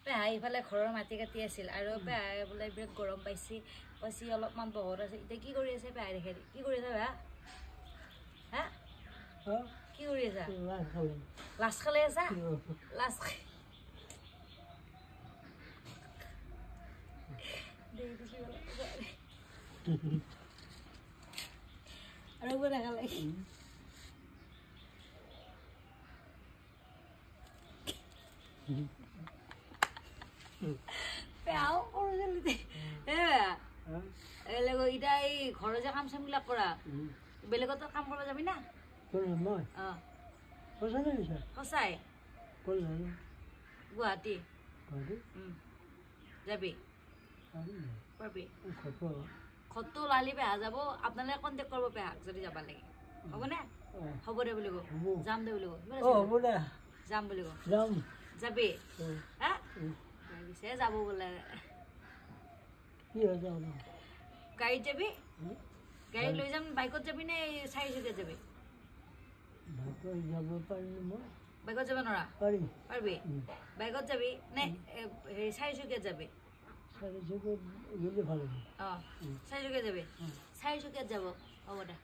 পেহা ইফালে ঘৰৰ মাটি কাটি আছিল আৰু পেহাই বোলে বিৰাট গৰম পাইছি কৈছি অলপমান বহৰ আছে এতিয়া কি কৰি আছে পেহাই দেখে কি কৰি আছে পেহা হা কি কৰি আছা লাজ খালে আছা লাজ আৰু বোলে খালে পেহাও কৰিছিল এতিয়া এই ঘৰৰ যে কাম চামবিলাক কৰা বেলেগতো কাম কৰিব যাবি না সঁচাই গুৱাহাটী যাবি পাৰবি খৰটো লালি পেহা যাব আপোনালোকে কণ্টেক্ট কৰিব পেহাক যদি যাব লাগে হ'বনে হ'ব দে বুলি কওঁ যাম দে বুলি কওঁ যাম বুলি কওঁ যাবি হা পিছে যাব বোলে গাড়ীত যাবি গাড়ীত লৈ যাম বাইকত যাবি নে চাৰিচকীয়াত যাবি বাইকত যাব নোৱাৰা পাৰবি বাইকত যাবি নে হেৰি চাৰিচকীয়াত যাবি চাৰিচকীয়াত যাবি চাৰিচকীয়াত যাব হ'ব দে